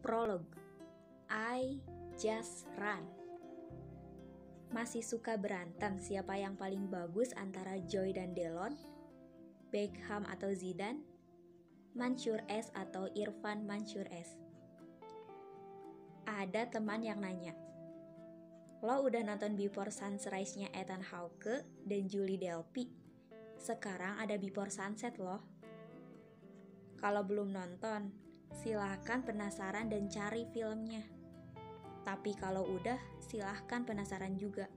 Prologue. I just run. Masih suka berantem siapa yang paling bagus antara Joy dan Delon? Beckham atau Zidane? Mansur S atau Irfan Mansur S? Ada teman yang nanya, lo udah nonton Before Sunrise-nya Ethan Hawke dan Julie Delpy? Sekarang ada Before Sunset loh. Kalau belum nonton, silahkan penasaran dan cari filmnya. Tapi kalau udah, silahkan penasaran juga.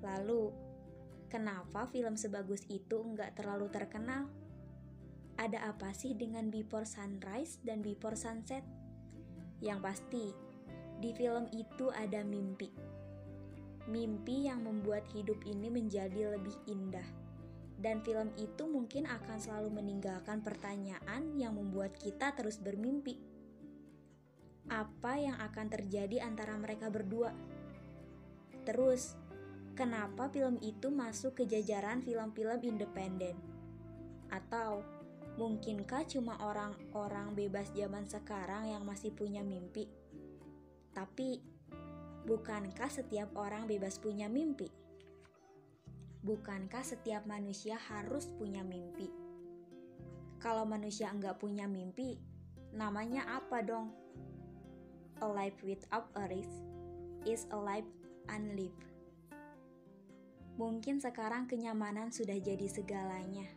Lalu, kenapa film sebagus itu nggak terlalu terkenal? Ada apa sih dengan Before Sunrise dan Before Sunset? Yang pasti, di film itu ada mimpi. Mimpi yang membuat hidup ini menjadi lebih indah. Dan film itu mungkin akan selalu meninggalkan pertanyaan yang membuat kita terus bermimpi. Apa yang akan terjadi antara mereka berdua? Terus, kenapa film itu masuk ke jajaran film-film independen? Atau, mungkinkah cuma orang-orang bebas zaman sekarang yang masih punya mimpi? Tapi, bukankah setiap orang bebas punya mimpi? Bukankah setiap manusia harus punya mimpi? Kalau manusia enggak punya mimpi, namanya apa dong? A life without a risk is a life unlived. Mungkin sekarang kenyamanan sudah jadi segalanya,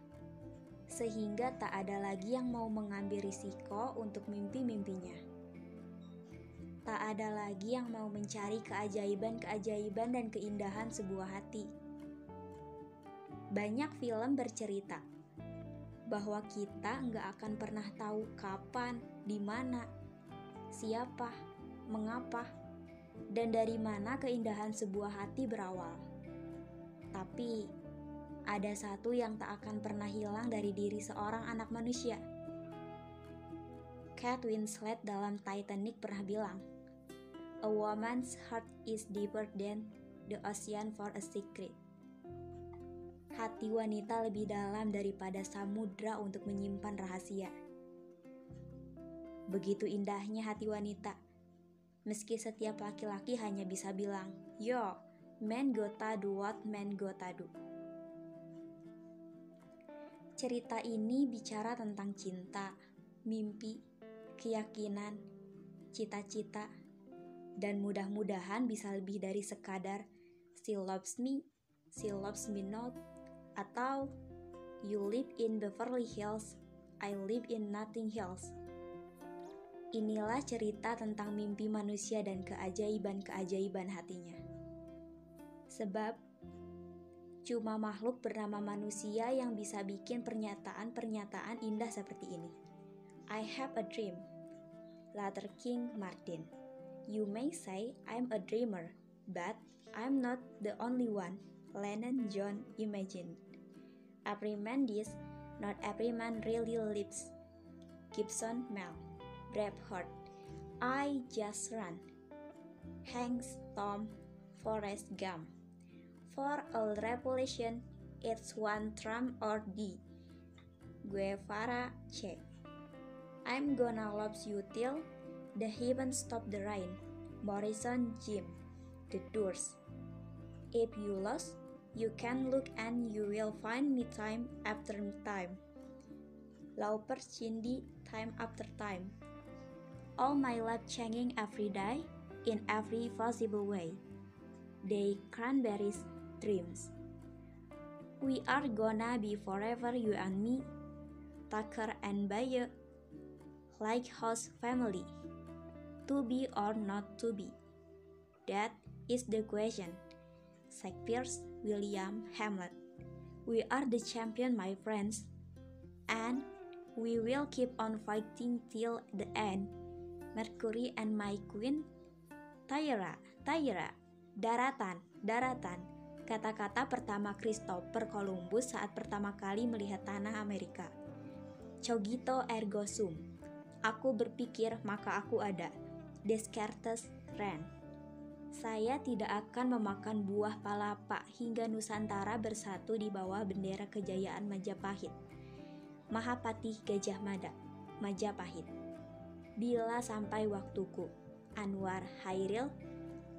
sehingga tak ada lagi yang mau mengambil risiko untuk mimpi-mimpinya. Tak ada lagi yang mau mencari keajaiban-keajaiban dan keindahan sebuah hati. Banyak film bercerita bahwa kita nggak akan pernah tahu kapan, di mana, siapa, mengapa, dan dari mana keindahan sebuah hati berawal. Tapi, ada satu yang tak akan pernah hilang dari diri seorang anak manusia. Kate Winslet dalam Titanic pernah bilang, "A woman's heart is deeper than the ocean for a secret." Hati wanita lebih dalam daripada samudra untuk menyimpan rahasia. Begitu indahnya hati wanita. Meski setiap laki-laki hanya bisa bilang, "Yo, man gotta do what man gotta do." Cerita ini bicara tentang cinta, mimpi, keyakinan, cita-cita, dan mudah-mudahan bisa lebih dari sekadar she loves me not, atau you live in Beverly Hills, I live in nothing else. Inilah cerita tentang mimpi manusia dan keajaiban-keajaiban hatinya. Sebab, cuma makhluk bernama manusia yang bisa bikin pernyataan-pernyataan indah seperti ini. I have a dream. Luther King Martin. You may say I'm a dreamer, but I'm not the only one. Lennon John Imagine. Every man this, not every man really lives. Gibson Mel. Braveheart. I just run. Hanks Tom Forrest Gump. For all revolution, it's one Trump or D. Guevara Che. I'm gonna love you till the heavens stop the rain. Morrison Jim. The Doors. If you lost, you can look and you will find me time after time. Lauper Cindy, time after time. All my life changing every day, in every possible way. They cranberries dreams. We are gonna be forever, you and me. Tucker and Baye, like house family. To be or not to be? That is the question. Shakespeare, William Hamlet. We are the champion, my friends, and we will keep on fighting till the end. Mercury and my queen. Tyra, daratan. Kata-kata pertama Christopher Columbus saat pertama kali melihat tanah Amerika. Cogito ergo sum. Aku berpikir maka aku ada. Descartes ran. Saya tidak akan memakan buah palapa hingga Nusantara bersatu di bawah bendera kejayaan Majapahit. Mahapatih Gajah Mada, Majapahit. Bila sampai waktuku. Anwar Hairil.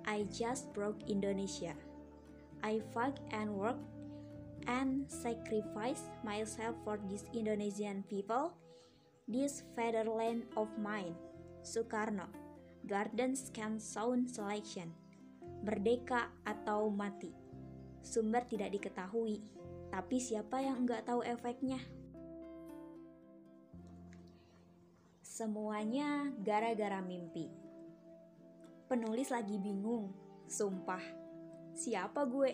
I just broke Indonesia. I fought and worked and sacrificed myself for this Indonesian people, this fatherland of mine. Soekarno. Gardens can sound selection. Merdeka atau mati. Sumber tidak diketahui, tapi siapa yang enggak tahu efeknya? Semuanya gara-gara mimpi. Penulis lagi bingung, sumpah. Siapa gue?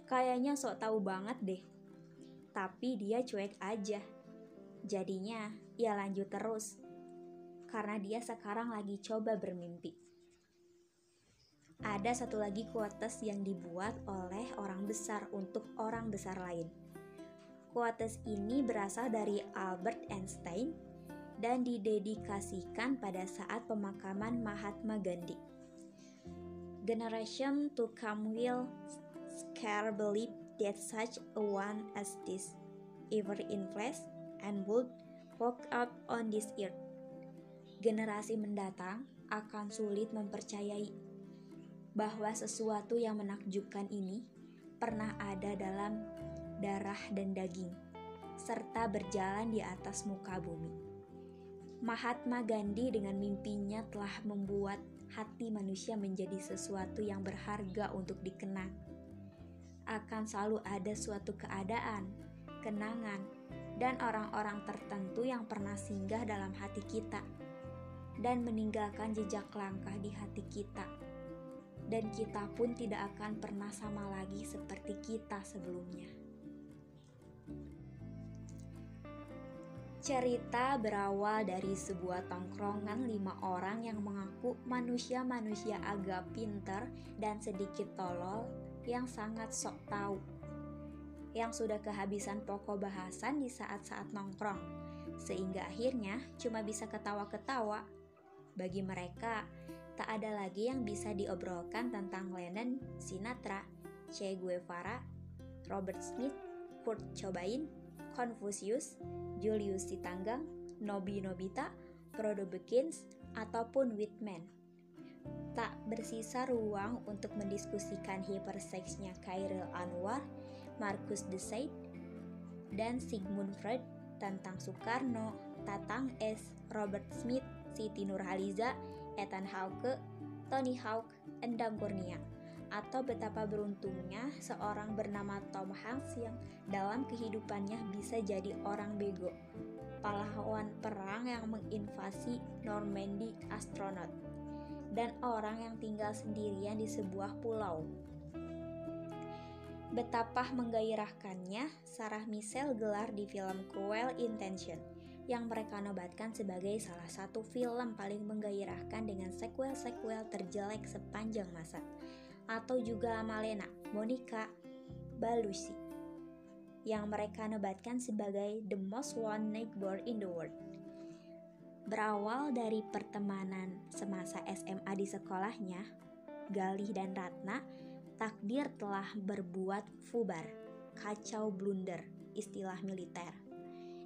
Kayaknya sok tahu banget deh. Tapi dia cuek aja. Jadinya, ia lanjut terus. Karena dia sekarang lagi coba bermimpi. Ada satu lagi quotes yang dibuat oleh orang besar untuk orang besar lain. Quotes ini berasal dari Albert Einstein dan didedikasikan pada saat pemakaman Mahatma Gandhi. Generation to come will scarce believe that such a one as this ever in flesh and blood walk out on this earth. Generasi mendatang akan sulit mempercayai bahwa sesuatu yang menakjubkan ini pernah ada dalam darah dan daging, serta berjalan di atas muka bumi. Mahatma Gandhi dengan mimpinya telah membuat hati manusia menjadi sesuatu yang berharga untuk dikenang. Akan selalu ada suatu keadaan, kenangan, dan orang-orang tertentu yang pernah singgah dalam hati kita dan meninggalkan jejak langkah di hati kita. Dan kita pun tidak akan pernah sama lagi seperti kita sebelumnya. Cerita berawal dari sebuah tongkrongan 5 orang yang mengaku manusia-manusia agak pintar dan sedikit tolol yang sangat sok tahu, yang sudah kehabisan pokok bahasan di saat-saat nongkrong, sehingga akhirnya cuma bisa ketawa-ketawa. Bagi mereka, tak ada lagi yang bisa diobrolkan tentang Lennon, Sinatra, Che Guevara, Robert Smith, Kurt Cobain, Confucius, Julius Sitanggang, Nobita, Frodo Baggins, ataupun Whitman. Tak bersisa ruang untuk mendiskusikan hiperseksnya Chairil Anwar, Marcus de Sade, dan Sigmund Freud tentang Soekarno, Tatang S, Robert Smith, Siti Nurhaliza, Ethan Hawke, Tony Hawk, Endang Kurnia, atau betapa beruntungnya seorang bernama Tom Hanks yang dalam kehidupannya bisa jadi orang bego, pahlawan perang yang menginvasi Normandy astronot, dan orang yang tinggal sendirian di sebuah pulau. Betapa menggairahkannya Sarah Michelle gelar di film Cruel Intention yang mereka nobatkan sebagai salah satu film paling menggairahkan dengan sequel-sequel terjelek sepanjang masa. Atau juga Malena, Monica Bellucci yang mereka nobatkan sebagai The Most Wanted Neighbor in the World. Berawal dari pertemanan semasa SMA di sekolahnya, Galih dan Ratna, takdir telah berbuat fubar, kacau blunder, istilah militer.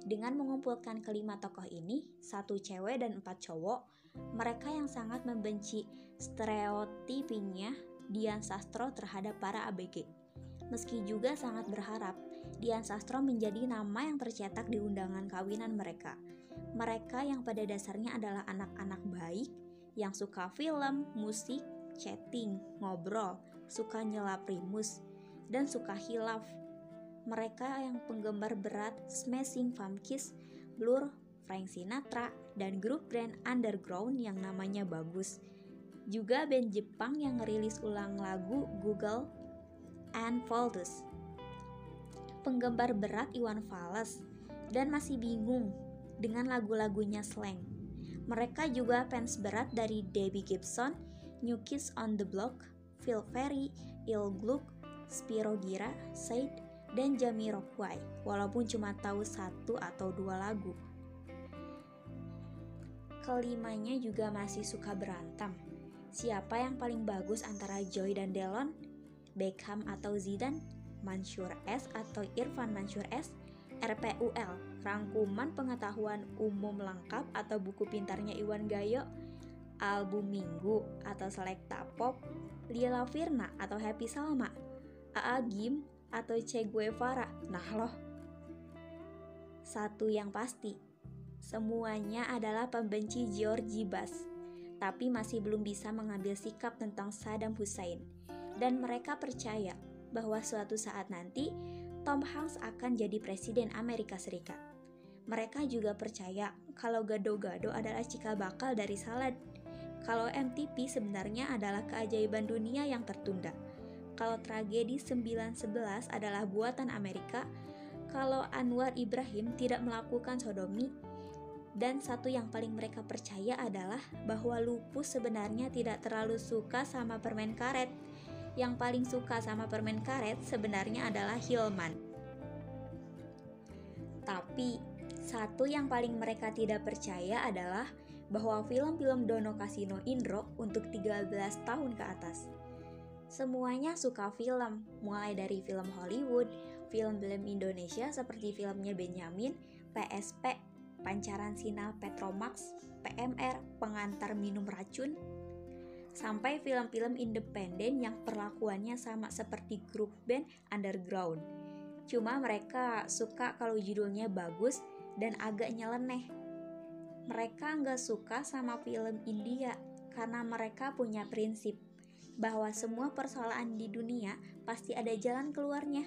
Dengan mengumpulkan kelima tokoh ini, 1 cewek dan 4 cowok, mereka yang sangat membenci stereotipnya Dian Sastro terhadap para ABG. Meski juga sangat berharap Dian Sastro menjadi nama yang tercetak di undangan kawinan mereka. Mereka yang pada dasarnya adalah anak-anak baik, yang suka film, musik, chatting, ngobrol, suka nyelap primus, dan suka hilaf. Mereka yang penggemar berat Smashing Pumpkins, Blur, Frank Sinatra, dan grup band underground yang namanya bagus. Juga band Jepang yang ngerilis ulang lagu Google and Folders. Penggemar berat Iwan Fals dan masih bingung dengan lagu-lagunya slang. Mereka juga fans berat dari Debbie Gibson, New Kids on the Block, Phil Perry, Il Gluck, Spyro Gyra, Said, dan Jamiroquai, walaupun cuma tahu 1 atau 2 lagu. Kelimanya juga masih suka berantem. Siapa yang paling bagus antara Joy dan Delon? Beckham atau Zidane? Mansur S atau Irfan Mansur S? RPUL, Rangkuman Pengetahuan Umum Lengkap atau buku pintarnya Iwan Gayo, Album Minggu atau Selekta Pop, Lila Firna atau Happy Salma, AA Gim atau Che Guevara. Nah loh, satu yang pasti, semuanya adalah pembenci George Bush, tapi masih belum bisa mengambil sikap tentang Saddam Hussein. Dan mereka percaya bahwa suatu saat nanti Tom Hanks akan jadi presiden Amerika Serikat. Mereka juga percaya kalau gado-gado adalah cikal bakal dari salad. Kalau MTP sebenarnya adalah keajaiban dunia yang tertunda. Kalau tragedi 9/11 adalah buatan Amerika. Kalau Anwar Ibrahim tidak melakukan sodomi. Dan satu yang paling mereka percaya adalah bahwa lupus sebenarnya tidak terlalu suka sama permen karet. Yang paling suka sama permen karet sebenarnya adalah Hilman. Tapi satu yang paling mereka tidak percaya adalah bahwa film-film Dono Kasino Indro untuk 13 tahun ke atas. Semuanya suka film, mulai dari film Hollywood, film-film Indonesia seperti filmnya Benyamin, PSP, Pancaran Sinar Petromax, PMR, Pengantar Minum Racun, sampai film-film independen yang perlakuannya sama seperti grup band underground. Cuma mereka suka kalau judulnya bagus dan agak nyeleneh. Mereka nggak suka sama film India karena mereka punya prinsip bahwa semua persoalan di dunia pasti ada jalan keluarnya.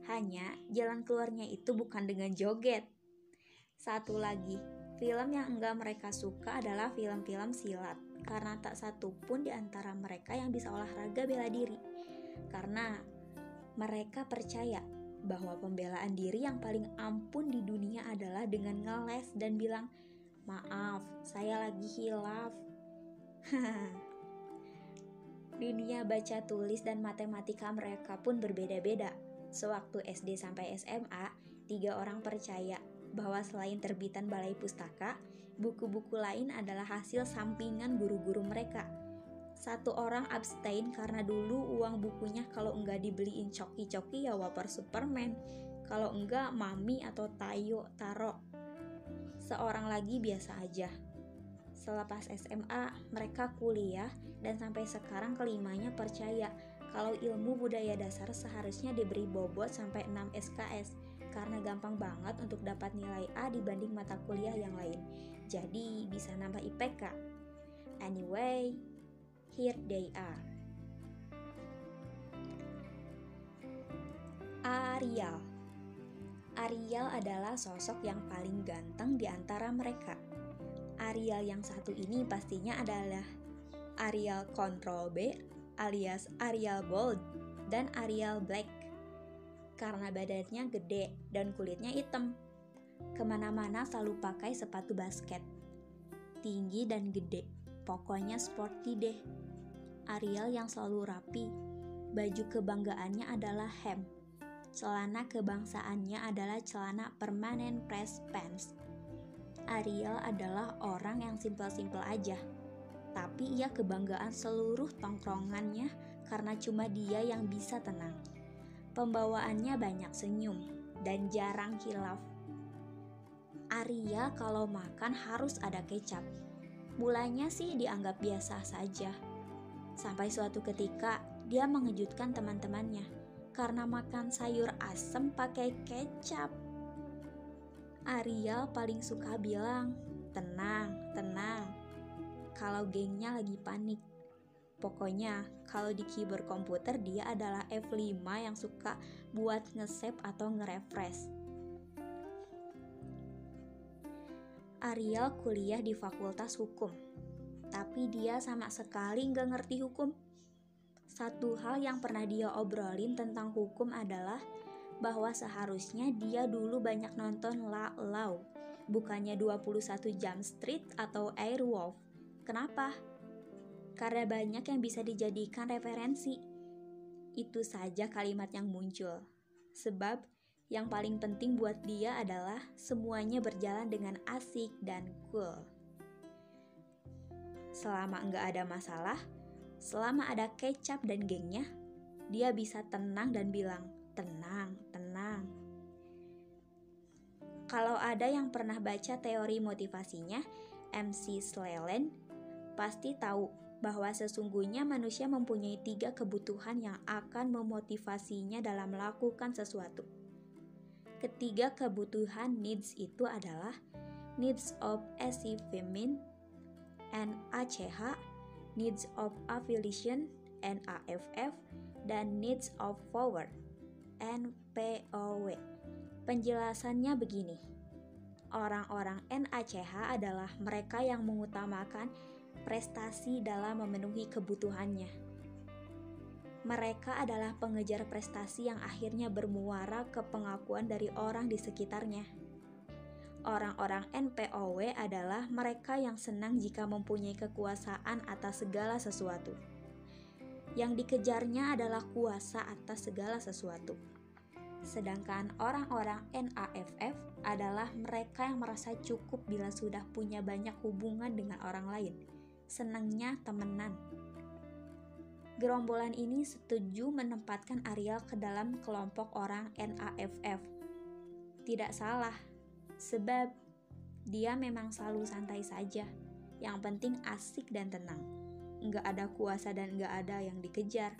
Hanya jalan keluarnya itu bukan dengan joget. Satu lagi, film yang enggak mereka suka adalah film-film silat. Karena tak satu pun di antara mereka yang bisa olahraga bela diri. Karena mereka percaya bahwa pembelaan diri yang paling ampun di dunia adalah dengan ngeles dan bilang, "Maaf, saya lagi hilaf." Dunia baca tulis dan matematika mereka pun berbeda-beda. Sewaktu SD sampai SMA, 3 orang percaya bahwa selain terbitan Balai Pustaka, buku-buku lain adalah hasil sampingan guru-guru mereka. 1 orang abstain karena dulu uang bukunya kalau enggak dibeliin coki-coki ya waper Superman, kalau enggak Mami atau Tayo Taro. Seorang lagi biasa aja. Selepas SMA, mereka kuliah dan sampai sekarang kelimanya percaya kalau ilmu budaya dasar seharusnya diberi bobot sampai 6 SKS karena gampang banget untuk dapat nilai A dibanding mata kuliah yang lain. Jadi bisa nambah IPK. Anyway, here they are. Ariel adalah sosok yang paling ganteng di antara mereka. Ariel yang satu ini pastinya adalah Ariel Control B alias Ariel Bold dan Ariel Black. Karena badannya gede dan kulitnya hitam. Kemana-mana selalu pakai sepatu basket. Tinggi dan gede, pokoknya sporty deh. Ariel yang selalu rapi. Baju kebanggaannya adalah hem. Celana kebangsaannya adalah celana permanent press pants. Ariel adalah orang yang simpel-simpel aja. Tapi ia kebanggaan seluruh tongkrongannya karena cuma dia yang bisa tenang. Pembawaannya banyak senyum dan jarang hilaf. Arya kalau makan harus ada kecap. Mulanya sih dianggap biasa saja. Sampai suatu ketika dia mengejutkan teman-temannya karena makan sayur asem pakai kecap. Arya paling suka bilang, "Tenang, tenang." Kalau gengnya lagi panik. Pokoknya kalau di keyboard komputer dia adalah F5 yang suka buat nge-save atau nge-refresh. Ariel kuliah di Fakultas Hukum, tapi dia sama sekali nggak ngerti hukum. Satu hal yang pernah dia obrolin tentang hukum adalah bahwa seharusnya dia dulu banyak nonton Law, bukannya 21 Jump Street atau Airwolf. Kenapa? Karena banyak yang bisa dijadikan referensi. Itu saja kalimat yang muncul. Sebab yang paling penting buat dia adalah semuanya berjalan dengan asik dan cool. Selama enggak ada masalah, selama ada kecap dan gengnya, dia bisa tenang dan bilang, "Tenang, tenang." Kalau ada yang pernah baca teori motivasinya, MC Slayland pasti tahu bahwa sesungguhnya manusia mempunyai 3 kebutuhan yang akan memotivasinya dalam melakukan sesuatu. Ketiga kebutuhan needs itu adalah needs of achievement, NACH, needs of affiliation, NAFF, dan needs of power, NPOW. Penjelasannya begini. Orang-orang NACH adalah mereka yang mengutamakan prestasi dalam memenuhi kebutuhannya. Mereka adalah pengejar prestasi yang akhirnya bermuara ke pengakuan dari orang di sekitarnya. Orang-orang NPOW adalah mereka yang senang jika mempunyai kekuasaan atas segala sesuatu. Yang dikejarnya adalah kuasa atas segala sesuatu. Sedangkan orang-orang NAFF adalah mereka yang merasa cukup bila sudah punya banyak hubungan dengan orang lain. Senangnya temenan. Gerombolan ini setuju menempatkan Ariel ke dalam kelompok orang NAFF. Tidak salah, sebab dia memang selalu santai saja. Yang penting asik dan tenang. Nggak ada kuasa dan nggak ada yang dikejar.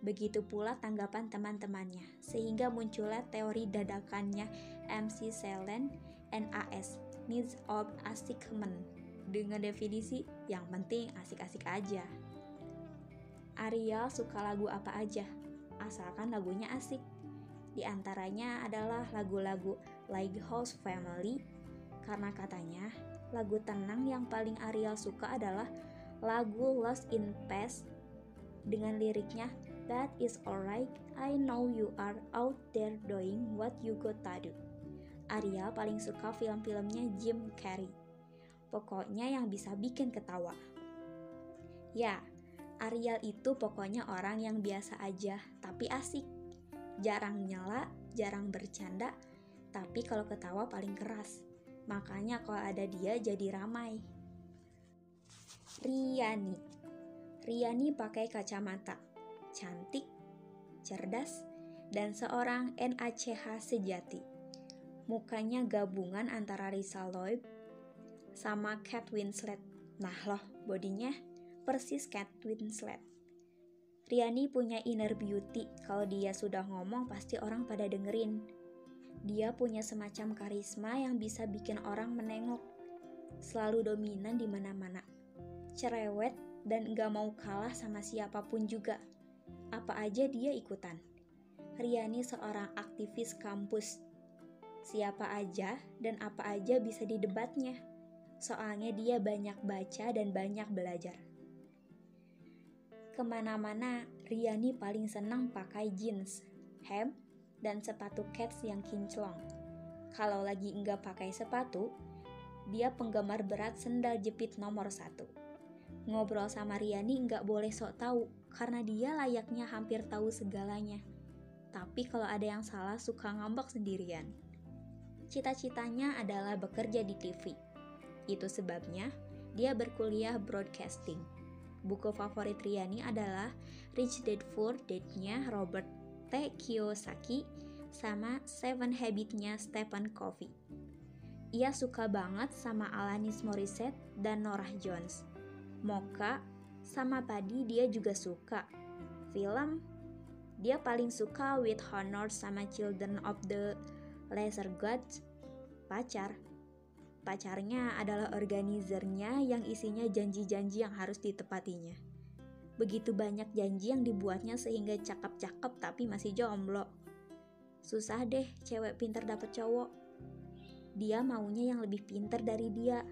Begitu pula tanggapan teman-temannya, sehingga muncullah teori dadakannya MC Slayland NAS, Needs of Achievement, dengan definisi yang penting asik-asik aja. Ariel suka lagu apa aja, asalkan lagunya asik. Di antaranya adalah lagu-lagu Lighthouse Family, karena katanya lagu tenang yang paling Ariel suka adalah lagu Lost in Past dengan liriknya That is alright, I know you are out there doing what you gotta do. Ariel paling suka film-filmnya Jim Carrey. Pokoknya yang bisa bikin ketawa. Ya, Ariel itu pokoknya orang yang biasa aja, tapi asik. Jarang nyela, jarang bercanda, tapi kalau ketawa paling keras. Makanya kalau ada dia jadi ramai. Riani pakai kacamata, cantik, cerdas, dan seorang NACH sejati. Mukanya gabungan antara Lisa Loeb sama Kate Winslet. Nah loh, bodinya persis Kate Winslet. Riani punya inner beauty, kalau dia sudah ngomong pasti orang pada dengerin. Dia punya semacam karisma yang bisa bikin orang menengok. Selalu dominan di mana-mana. Cerewet dan gak mau kalah sama siapapun juga. Apa aja dia ikutan. Riani seorang aktivis kampus. Siapa aja dan apa aja bisa didebatnya. Soalnya dia banyak baca dan banyak belajar. Kemana-mana, Riani paling senang pakai jeans, hem, dan sepatu kets yang kinclong. Kalau lagi enggak pakai sepatu, dia penggemar berat sendal jepit nomor 1. Ngobrol sama Riani enggak boleh sok tahu, karena dia layaknya hampir tahu segalanya. Tapi kalau ada yang salah suka ngambek sendirian. Cita-citanya adalah bekerja di TV. Itu sebabnya dia berkuliah broadcasting. Buku favorit Riani adalah Rich Dad Poor Dad-nya Robert T. Kiyosaki sama Seven Habits-nya Stephen Covey. Ia suka banget sama Alanis Morissette dan Norah Jones. Mocha sama Padi dia juga suka. Film, dia paling suka With Honor sama Children of the Lesser Gods. Pacarnya adalah organizernya yang isinya janji-janji yang harus ditepatinya. Begitu banyak janji yang dibuatnya sehingga cakep-cakep tapi masih jomblo. Susah deh cewek pinter dapet cowok. Dia maunya yang lebih pinter dari dia.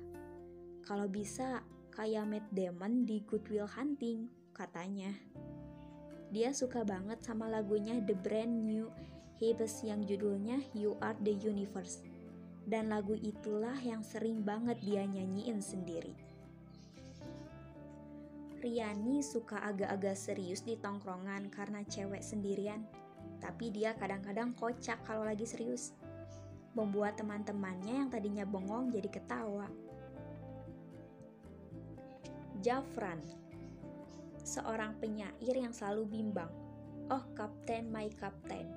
Kalau bisa kayak Matt Damon di Good Will Hunting, katanya. Dia suka banget sama lagunya The Brand New Heroes yang judulnya You Are the Universe. Dan lagu itulah yang sering banget dia nyanyiin sendiri. Riani suka agak-agak serius di tongkrongan karena cewek sendirian. Tapi dia kadang-kadang kocak kalau lagi serius. Membuat teman-temannya yang tadinya bengong jadi ketawa. Jafran, seorang penyair yang selalu bimbang. Oh kapten, my kapten.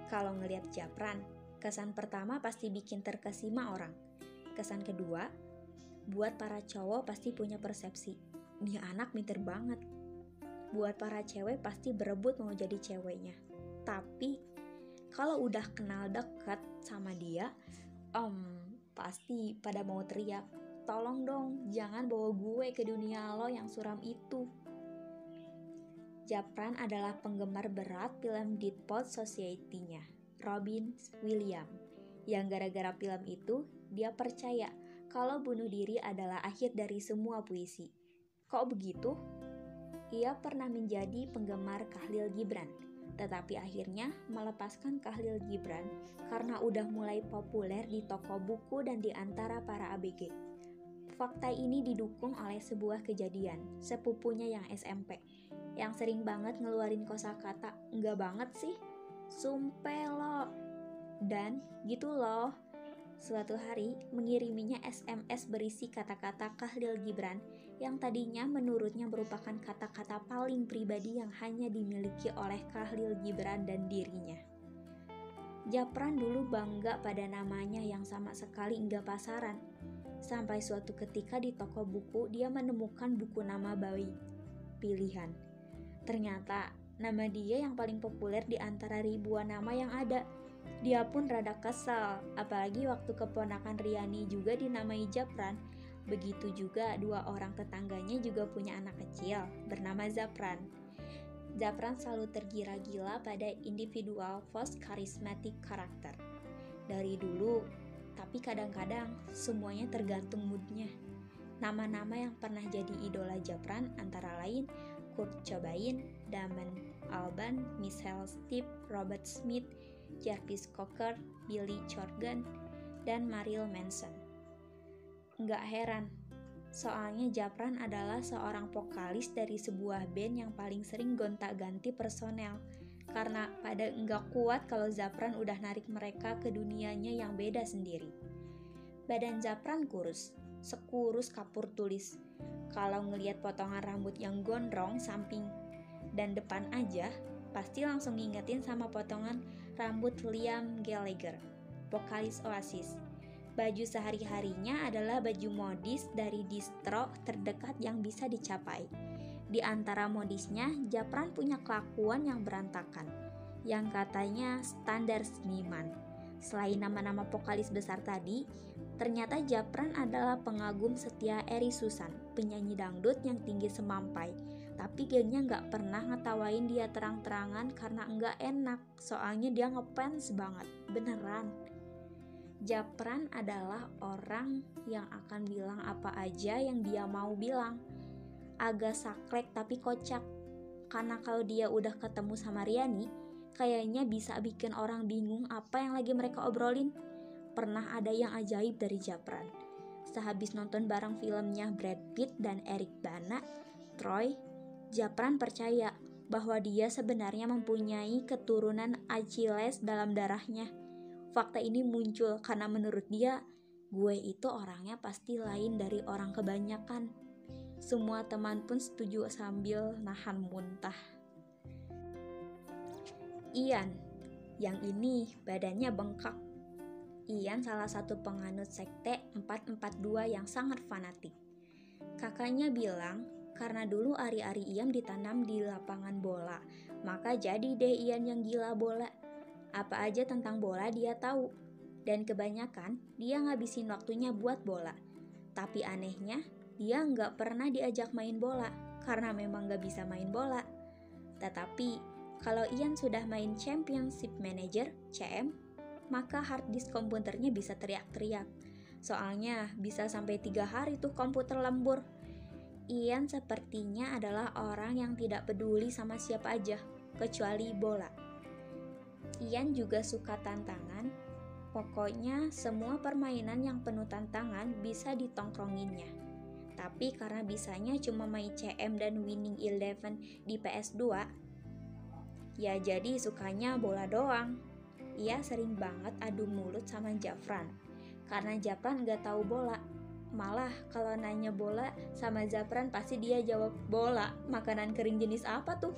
Kalau ngelihat Jafran, Kesan pertama pasti bikin terkesima orang. Kesan kedua, buat para cowok pasti punya persepsi, dia anak pinter banget. Buat para cewek pasti berebut mau jadi ceweknya. Tapi kalau udah kenal dekat sama dia, pasti pada mau teriak, tolong dong jangan bawa gue ke dunia lo yang suram itu. Japran adalah penggemar berat film Deadpool Society-nya, Robin Williams, yang gara-gara film itu dia percaya kalau bunuh diri adalah akhir dari semua puisi. Kok begitu? Ia pernah menjadi penggemar Khalil Gibran, tetapi akhirnya melepaskan Khalil Gibran karena udah mulai populer di toko buku dan di antara para ABG. Fakta ini didukung oleh sebuah kejadian, sepupunya yang SMP, yang sering banget ngeluarin kosakata, enggak banget sih, sumpah lo, dan gitu loh. Suatu hari mengiriminya SMS berisi kata-kata Khalil Gibran yang tadinya menurutnya merupakan kata-kata paling pribadi yang hanya dimiliki oleh Khalil Gibran dan dirinya. Japran dulu bangga pada namanya yang sama sekali enggak pasaran. Sampai suatu ketika di toko buku dia menemukan buku nama bayi pilihan. Ternyata nama dia yang paling populer di antara ribuan nama yang ada. Dia pun rada kesal, apalagi waktu keponakan Riani juga dinamai Japran. Begitu juga dua orang tetangganya juga punya anak kecil bernama Zapran. Zapran selalu tergila-gila pada individual false charismatic karakter. Dari dulu, tapi kadang-kadang semuanya tergantung moodnya. Nama-nama yang pernah jadi idola Japran antara lain Kurt Cobain, Damon Albarn, Michelle Stipe, Robert Smith, Jarvis Cocker, Billy Corgan, dan Marilyn Manson. Nggak heran, soalnya Japran adalah seorang vokalis dari sebuah band yang paling sering gonta-ganti personel. Karena pada nggak kuat kalau Zapran udah narik mereka ke dunianya yang beda sendiri. Badan Zapran kurus, sekurus kapur tulis. Kalau ngelihat potongan rambut yang gondrong samping dan depan aja, pasti langsung ngingetin sama potongan rambut Liam Gallagher, vokalis Oasis. Baju sehari-harinya adalah baju modis dari distro terdekat yang bisa dicapai. Di antara modisnya, Japran punya kelakuan yang berantakan, yang katanya standar seniman. Selain nama-nama vokalis besar tadi, ternyata Japran adalah pengagum setia Eri Susan, penyanyi dangdut yang tinggi semampai. Tapi gengnya gak pernah ngetawain dia terang-terangan karena enggak enak, soalnya dia ngefans banget, beneran. Japran adalah orang yang akan bilang apa aja yang dia mau bilang. Agak saklek tapi kocak, karena kalau dia udah ketemu sama Riani, kayaknya bisa bikin orang bingung apa yang lagi mereka obrolin. Pernah ada yang ajaib dari Japran. Sehabis nonton bareng filmnya Brad Pitt dan Eric Bana, Troy, Japran percaya bahwa dia sebenarnya mempunyai keturunan Achilles dalam darahnya. Fakta ini muncul karena menurut dia, gue itu orangnya pasti lain dari orang kebanyakan. Semua teman pun setuju sambil nahan muntah. Ian, yang ini badannya bengkak. Ian salah satu penganut sekte 442 yang sangat fanatik. Kakaknya bilang, karena dulu ari-ari Ian ditanam di lapangan bola, maka jadi deh Ian yang gila bola. Apa aja tentang bola dia tahu, dan kebanyakan dia ngabisin waktunya buat bola. Tapi anehnya, dia nggak pernah diajak main bola, karena memang nggak bisa main bola. Tetapi, kalau Ian sudah main Championship Manager, CM, maka hard disk komputernya bisa teriak-teriak. Soalnya bisa sampai 3 hari tuh komputer lembur. Ian sepertinya adalah orang yang tidak peduli sama siapa aja, kecuali bola. Ian juga suka tantangan, pokoknya semua permainan yang penuh tantangan bisa ditongkronginnya. Tapi karena bisanya cuma main CM dan Winning Eleven di PS2, ya jadi sukanya bola doang. Ia sering banget adu mulut sama Japran, karena Japran gak tahu bola. Malah kalau nanya bola sama Japran pasti dia jawab bola, makanan kering jenis apa tuh?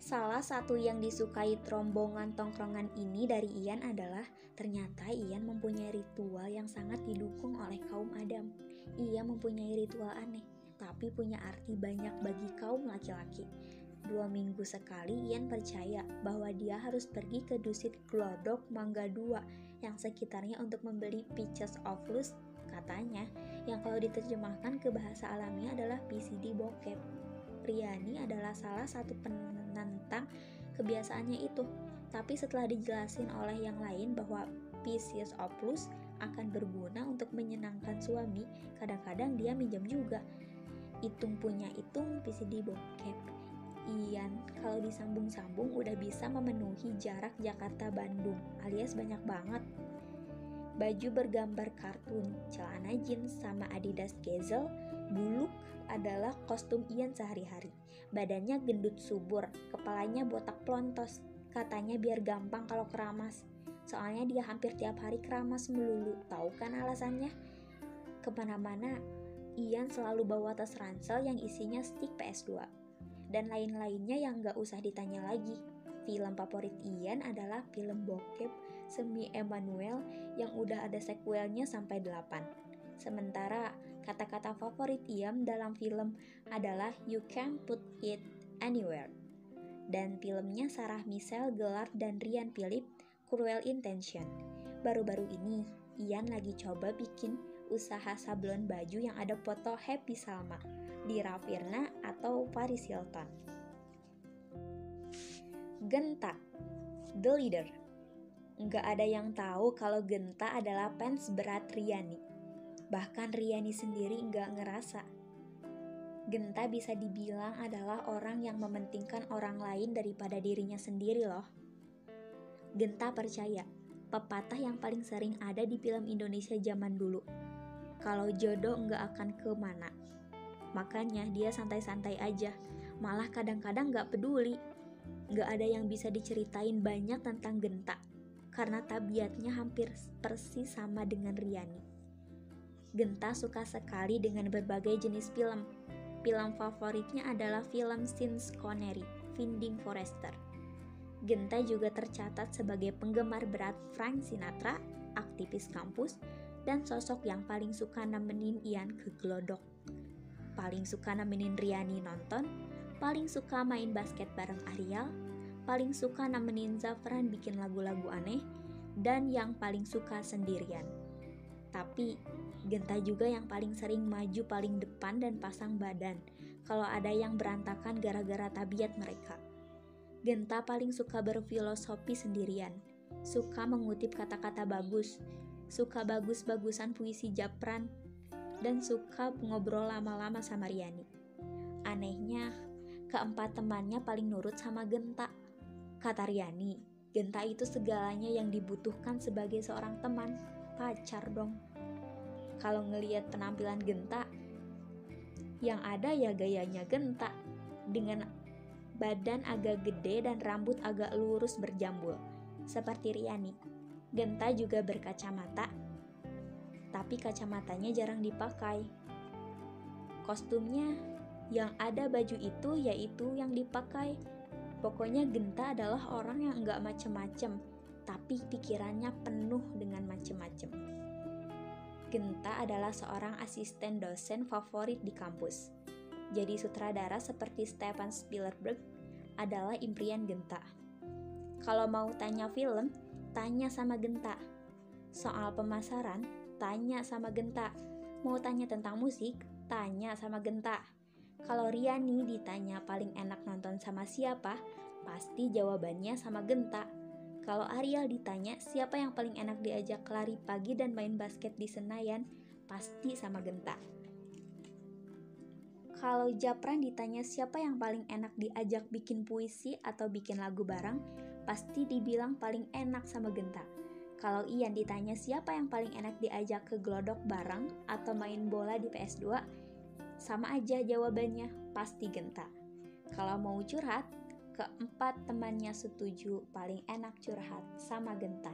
Salah satu yang disukai rombongan tongkrongan ini dari Ian adalah ternyata Ian mempunyai ritual yang sangat didukung oleh kaum Adam. Ia mempunyai ritual aneh, tapi punya arti banyak bagi kaum laki-laki. 2 minggu sekali Ian percaya bahwa dia harus pergi ke dusit Glodok Mangga 2 yang sekitarnya untuk membeli Pieces of Lust, katanya, yang kalau diterjemahkan ke bahasa alamiah adalah PCD bokep. Riani adalah salah satu penentang kebiasaannya itu, tapi setelah dijelasin oleh yang lain bahwa Pieces of Lust akan berguna untuk menyenangkan suami, kadang-kadang dia minjam juga. Itung punya itung PCD bokep. Ian kalau disambung-sambung udah bisa memenuhi jarak Jakarta-Bandung, alias banyak banget. Baju bergambar kartun, celana jeans sama Adidas Gazelle, buluk adalah kostum Ian sehari-hari. Badannya gendut subur, kepalanya botak plontos, katanya biar gampang kalau keramas. Soalnya dia hampir tiap hari keramas melulu, tahu kan alasannya? Kemana-mana, Ian selalu bawa tas ransel yang isinya stick PS2. Dan lain-lainnya yang gak usah ditanya lagi. Film favorit Ian adalah film bokep semi Emmanuel yang udah ada sequelnya sampai 8. Sementara kata-kata favorit Ian dalam film adalah You Can Put It Anywhere. Dan filmnya Sarah Michelle Gellar dan Ryan Phillippe, Cruel Intention. Baru-baru ini Ian lagi coba bikin usaha sablon baju yang ada foto Happy Salma, Dira Firna atau Paris Hilton. Genta, The Leader. Nggak ada yang tahu kalau Genta adalah fans berat Riani. Bahkan Riani sendiri nggak ngerasa. Genta bisa dibilang adalah orang yang mementingkan orang lain daripada dirinya sendiri loh. Genta percaya, pepatah yang paling sering ada di film Indonesia zaman dulu. Kalau jodoh nggak akan kemana. Makanya dia santai-santai aja, malah kadang-kadang nggak peduli. Nggak ada yang bisa diceritain banyak tentang Genta, karena tabiatnya hampir persis sama dengan Riani. Genta suka sekali dengan berbagai jenis film. Film favoritnya adalah film Sean Connery, Finding Forrester. Genta juga tercatat sebagai penggemar berat Frank Sinatra, aktivis kampus, dan sosok yang paling suka nemenin Ian ke Glodok. Paling suka nemenin Riani nonton, paling suka main basket bareng Ariel, paling suka nemenin Zafran bikin lagu-lagu aneh, dan yang paling suka sendirian. Tapi Genta juga yang paling sering maju paling depan dan pasang badan kalau ada yang berantakan gara-gara tabiat mereka. Genta paling suka berfilosofi sendirian, suka mengutip kata-kata bagus, suka bagus-bagusan puisi Japran, dan suka ngobrol lama-lama sama Riani. Anehnya, keempat temannya paling nurut sama Genta. Kata Riani, Genta itu segalanya yang dibutuhkan sebagai seorang teman, pacar dong. Kalau ngelihat penampilan Genta, yang ada ya gayanya Genta, dengan badan agak gede dan rambut agak lurus berjambul, seperti Riani. Genta juga berkacamata, tapi kacamatanya jarang dipakai. Kostumnya yang ada baju itu yaitu yang dipakai. Pokoknya Genta adalah orang yang enggak macem-macem, tapi pikirannya penuh dengan macem-macem. Genta adalah seorang asisten dosen favorit di kampus. Jadi sutradara seperti Steven Spielberg adalah impian Genta. Kalau mau tanya film, tanya sama Genta. Soal pemasaran, tanya sama Genta. Mau tanya tentang musik, tanya sama Genta. Kalau Riani ditanya paling enak nonton sama siapa, pasti jawabannya sama Genta. Kalau Ariel ditanya siapa yang paling enak diajak lari pagi dan main basket di Senayan, pasti sama Genta. Kalau Japran ditanya siapa yang paling enak diajak bikin puisi atau bikin lagu bareng, pasti dibilang paling enak sama Genta. Kalau Ian ditanya siapa yang paling enak diajak ke Glodok bareng atau main bola di PS2, sama aja jawabannya, pasti Genta. Kalau mau curhat, keempat temannya setuju paling enak curhat sama Genta.